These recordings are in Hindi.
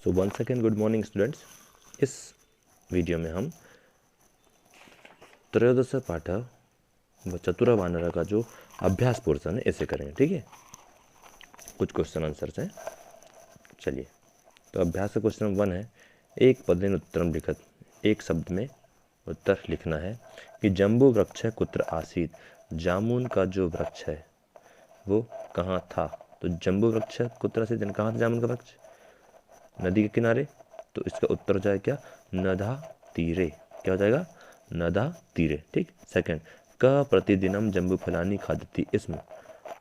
सो once again good morning students. इस वीडियो में हम त्रयोदश पाठ व चतुर वानर का जो अभ्यास पोर्शन है ऐसे करेंगे। ठीक है, कुछ क्वेश्चन आंसर्स हैं। चलिए, तो अभ्यास का क्वेश्चन 1 है, एक पदेन उत्तरम लिखत। एक शब्द में उत्तर लिखना है कि जम्बू वृक्ष कुत्र आसीत। जामुन का जो वृक्ष है वो कहाँ था। तो जम्बू वृक्ष कुत्र आसीत, कहाँ था जामुन का वृक्ष? नदी के किनारे। तो इसका उत्तर हो जाएगा क्या? नदा तीरे। क्या हो जाएगा? नदा तीरे। ठीक। सेकंड, क प्रतिदिनम जम्बू फलानी खादती इसमें।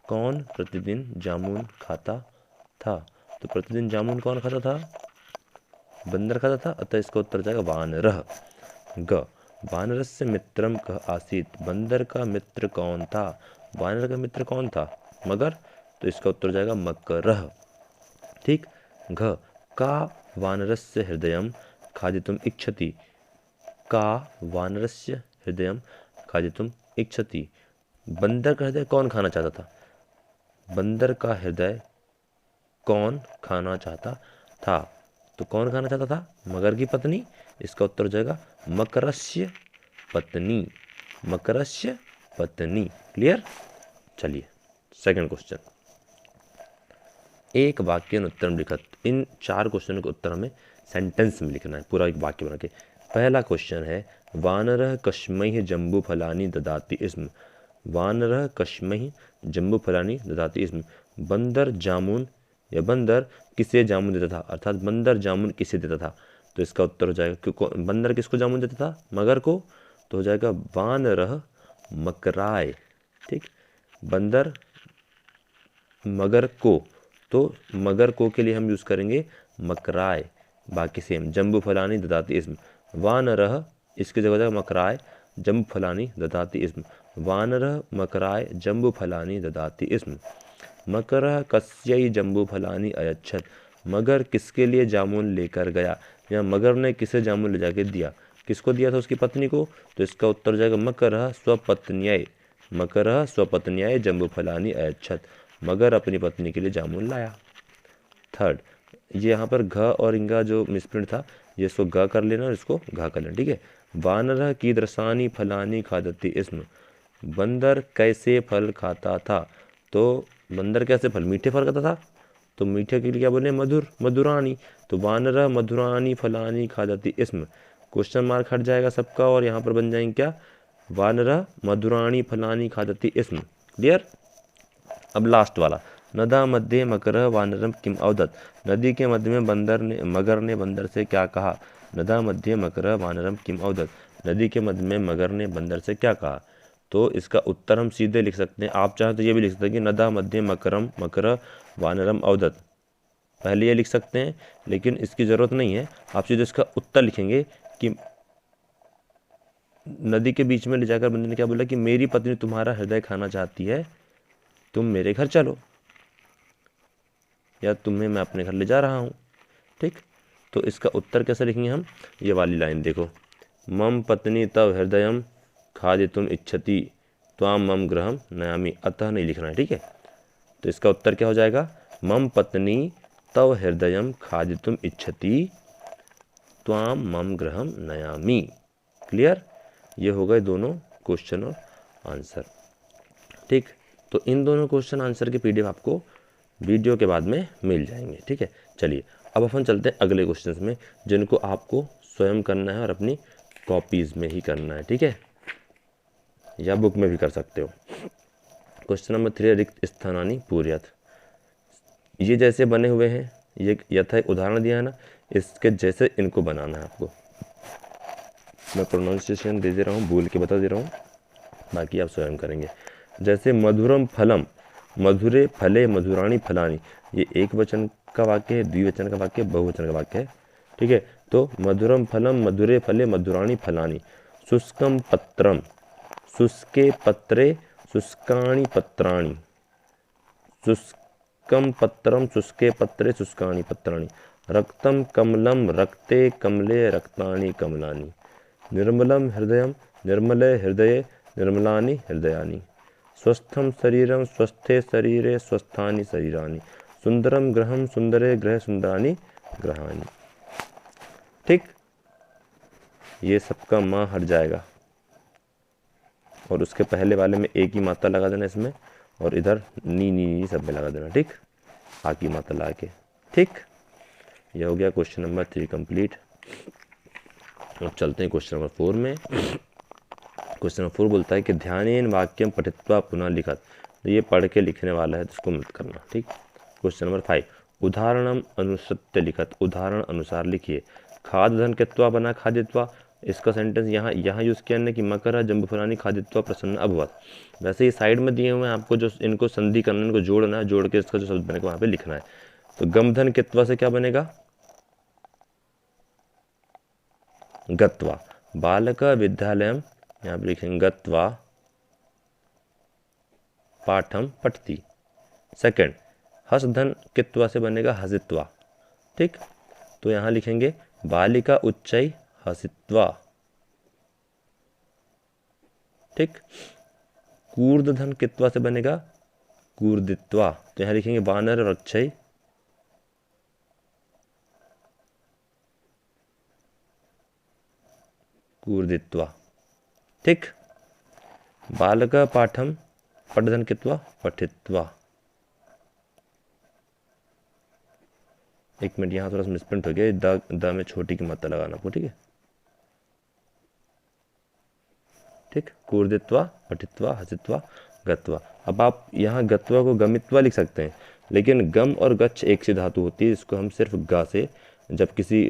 कौन प्रतिदिन जामुन खाता था? तो प्रतिदिन जामुन कौन खाता था? बंदर खाता था, अतः इसका उत्तर हो जाएगा वानरः। ग वानरस्य मित्रम कः आसीत। बंदर का मित्र कौन था? वानर का मित्र कौन था? मगर। तो इसका उत्तर हो जाएगा मकरः। ठीक। घ का वानरस्य हृदयं खादितुम् इच्छति। का वानरस्य हृदयं खादितुम् इच्छति। बंदर का हृदय कौन खाना चाहता था? बंदर का हृदय कौन खाना चाहता था? तो कौन खाना चाहता था? मगर की पत्नी। इसका उत्तर हो जाएगा मकरस्य पत्नी। मकरस्य पत्नी। क्लियर। चलिए, सेकंड क्वेश्चन, एक वाक्य उत्तर में लिखत। इन 4 क्वेश्चनों के उत्तर हमें सेंटेंस में लिखना है, पूरा एक वाक्य बना के। पहला क्वेश्चन है, वानरः कस्मैः जम्बू फलानि ददाति स्म। वानरः कस्मैः जम्बू फलानि ददाति स्म। बंदर जामुन या बंदर किसे जामुन देता था, अर्थात बंदर जामुन किसे देता था। तो इसका उत्तर हो जाएगा क्यों बंदर किसको जामुन देता था? मगर को। तो हो जाएगा वानरः मकराय। ठीक। बंदर मगर को, तो मगर को के लिए हम यूज़ करेंगे मकराय। बाकी सेम। जम्बू फलानी ददाती इसम। वानरः इसकी जगह हो जाएगा मकराय जम्बू फलानी ददाती इसम। वानरः मकराय जम्बू फलानी ददाती इसम। मकरः कस्यै जम्बू फलानी अयच्छत। मगर किसके लिए जामुन लेकर गया, या मगर ने किसे जामुन ले जाके दिया? किसको दिया था? उसकी पत्नी को। तो इसका उत्तर हो जाएगा मकरः स्वपत्न्यै। मकरः स्वपत्न्यै जम्बू फलानी अयच्छत। मगर अपनी पत्नी के लिए जामुन लाया। थर्ड, ये यहाँ पर घ और इंगा जो मिसप्रिंट था, ये इसको ग कर लेना और इसको घ कर लेना। ठीक है। वानरः कीदृशानि फलानि खादति स्म। बंदर कैसे फल खाता था? तो बंदर कैसे फल? मीठे फल खाता था। तो मीठे के लिए क्या बोले? मधुर, मधुरानी। तो वानरः मधुरानी फलानी खादति स्म। क्वेश्चन मार्क हट जाएगा सबका और यहाँ पर बन जाएंगे क्या? वानरः मधुरानी फलानी खादति स्म। क्लियर। अब लास्ट वाला, नदा मध्ये मकरः वानरम किम अवदत। नदी के मध्य में मगर ने बंदर से क्या कहा? नदा मध्ये मकरः वानरम किम अवदत। नदी के मध्य में मगर ने बंदर से क्या कहा? तो इसका उत्तर हम सीधे लिख सकते हैं। आप चाहें तो ये भी लिख सकते हैं कि नदा मध्ये मकरः वानरम अवदत। पहले ये लिख सकते हैं, लेकिन इसकी ज़रूरत नहीं है। आप सीधे इसका उत्तर लिखेंगे कि नदी के बीच में ले जाकर बंदर ने क्या बोला कि मेरी पत्नी तुम्हारा हृदय खाना चाहती है, तुम मेरे घर चलो, या तुम्हें मैं अपने घर ले जा रहा हूँ। ठीक। तो इसका उत्तर कैसे लिखेंगे हम? ये वाली लाइन देखो, मम पत्नी तव हृदयम खादितुम इच्छति त्वाम मम गृहम नयामि। अतः नहीं लिखना है। ठीक है। तो इसका उत्तर क्या हो जाएगा? मम पत्नी तव हृदयम खादितुम इच्छति त्वाम मम गृहम नयामि। क्लियर। ये हो गए दोनों क्वेश्चन और आंसर। ठीक। तो इन दोनों क्वेश्चन आंसर के पीडीएफ आपको वीडियो के बाद में मिल जाएंगे। ठीक है। चलिए, अब अपन चलते हैं अगले क्वेश्चंस में, जिनको आपको स्वयं करना है और अपनी कॉपीज़ में ही करना है। ठीक है, या बुक में भी कर सकते हो। क्वेश्चन नंबर 3, रिक्त स्थानानि पूर्यत। ये जैसे बने हुए हैं, ये यथा एक उदाहरण दिया है ना, इसके जैसे इनको बनाना है आपको। मैं प्रोनाउंसिएशन दे रहा हूँ, भूल के बता दे रहा हूँ, बाकी आप स्वयं करेंगे। जैसे मधुरम फलम मधुरे फले मधुराणी फलानी, ये एक वचन का वाक्य है, द्विवचन का वाक्य है, बहुवचन का वाक्य है। ठीक है। तो मधुरम फलम मधुरे फले मधुराणी फलानी। शुष्कम पत्रम शुष्के पत्रे शुष्काणी पत्राणि। शुष्कम पत्रम शुष्के पत्रे शुष्काणी पत्राणि। रक्तम कमलम रक्ते कमले रक्तानि कमलानि। निर्मलम हृदयम निर्मले हृदये निर्मलानि हृदयानि। स्वस्थम शरीरम स्वस्थे शरीरे स्वस्थानि शरीरानि। सुंदरम गृहम सुंदरे गृहे सुंदरानि ग्रहाणी। ठीक, ये सबका माँ हट जाएगा और उसके पहले वाले में एक ही मात्रा लगा देना इसमें, और इधर नी नी नी सब में लगा देना। ठीक, आ की मात्रा लगा के। ठीक, ये हो गया क्वेश्चन नंबर 3 कंप्लीट। अब चलते हैं क्वेश्चन नंबर 4 में। क्वेश्चन नंबर 4 बोलता है कि ध्यानेन वाक्यम पठित्वा पुनः लिखत। तो ये पढ़ के लिखने वाला है, तो इसको मत करना। ठीक, क्वेश्चन नंबर 5, उदाहरणम अनुसृत्य लिखत। उदाहरण अनुसार लिखिए। खाद्य धन कित्वा बना खादित्वा। इसका सेंटेंस यहाँ यूज़ किया है कि मकर जम्बुफलानि खादित्वा प्रसन्न अभवत। वैसे ये साइड में दिए हुए हैं आपको, जो इनको संधि करना, इनको जोड़ना है, जोड़ के इसका जो शब्द बनेगा वहाँ पे लिखना है। तो गमधन कित्वा से क्या बनेगा? गत्वा। बालक विद्यालयम, यहाँ पे लिखेंगे गत्वा पाठम पठती। सेकंड, हसधन कित्वा से बनेगा हसित्वा। ठीक, तो यहाँ लिखेंगे बालिका उच्चई हसित्वा। ठीक, कूर्दधन कित्वा से बनेगा कूर्दित्वा। तो यहाँ लिखेंगे वानर रक्षई कूर्दित्वा। ठीक, बालक पाठम पठधन कित्वा पठित्वा। एक मिनट, यहाँ थोड़ा सा मिसप्रिंट हो गया, द में छोटी की मात्रा लगाना आपको। ठीक है, ठीक, कूर्दित्वा पठित्वा हसित्वा गत्वा। अब आप यहाँ गत्वा को गमित्वा लिख सकते हैं, लेकिन गम और गच्छ एक सी धातु होती है। इसको हम सिर्फ गा से, जब किसी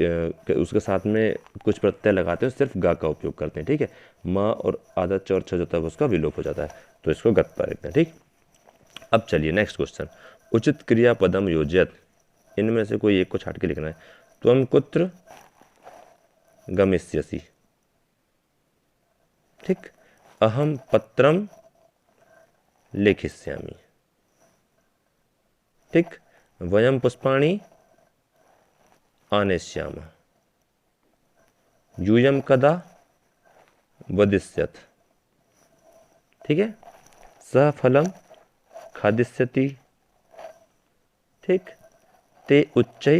उसके साथ में कुछ प्रत्यय लगाते हैं, सिर्फ गा का उपयोग करते हैं। ठीक है, माँ और आधा चौर छ होता है, उसका विलोप हो जाता है, तो इसको गत्वा लिखते हैं। ठीक, अब चलिए नेक्स्ट क्वेश्चन। उचित क्रिया पदम योजयत। इनमें से कोई एक को छाट के लिखना है। त्वम कुत्र गमिष्यसि। ठीक, अहम पत्रम लेखिष्यामि। ठीक, वयम पुष्पाणि आनेष्यामः। यूयम कदा वदिष्यथ। ठीक है, सह फलम खादिष्यति। ठीक, ते उच्चै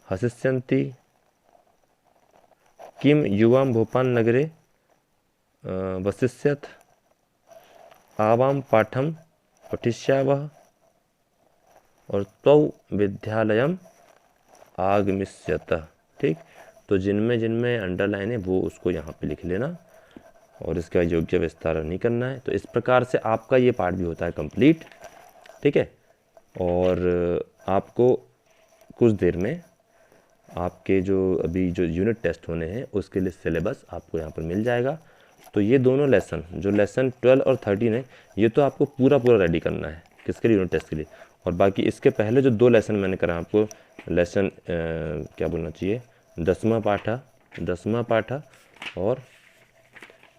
हसिष्यन्ति। किम युवाम भोपाल नगरे वसिष्यथ। आवाम पाठम पठिष्यावः। और तौ विद्यालयम आगमिष्यतः। ठीक, तो जिनमें जिनमें अंडरलाइन है वो उसको यहाँ पे लिख लेना, और इसका योग्य विस्तार नहीं करना है। तो इस प्रकार से आपका ये पार्ट भी होता है कंप्लीट। ठीक है, और आपको कुछ देर में आपके जो अभी जो यूनिट टेस्ट होने हैं उसके लिए सिलेबस आपको यहाँ पर मिल जाएगा। तो ये दोनों लेसन, जो लेसन 12 और 13 है, ये तो आपको पूरा रेडी करना है। किसके लिए? यूनिट टेस्ट के लिए। और बाकी इसके पहले जो 2 लेसन मैंने करा आपको, लेसन क्या बोलना चाहिए, 10वां पाठा और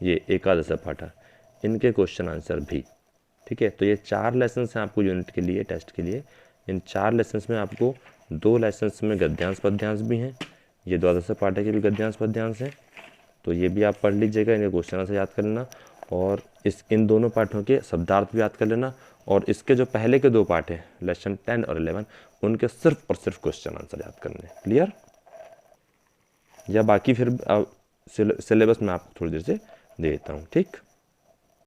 ये 11वां पाठा, इनके क्वेश्चन आंसर भी। ठीक है, तो ये 4 लेसन हैं आपको यूनिट के लिए, टेस्ट के लिए। इन 4 लेसन्स में आपको 2 लेसन्स में गद्यांश पद्यांश भी हैं। ये 12वां पाठा के भी गद्यांश पद्यांश हैं, तो ये भी आप पढ़ लीजिएगा। इनके क्वेश्चन आंसर याद कर लेना, और इन दोनों पाठों के शब्दार्थ भी याद कर लेना। और इसके जो पहले के 2 पाठ हैं, लेसन 10 और 11, उनके सिर्फ और सिर्फ क्वेश्चन आंसर याद करने। क्लियर? या बाकी फिर सिलेबस में आपको थोड़ी देर से दे देता हूँ। ठीक।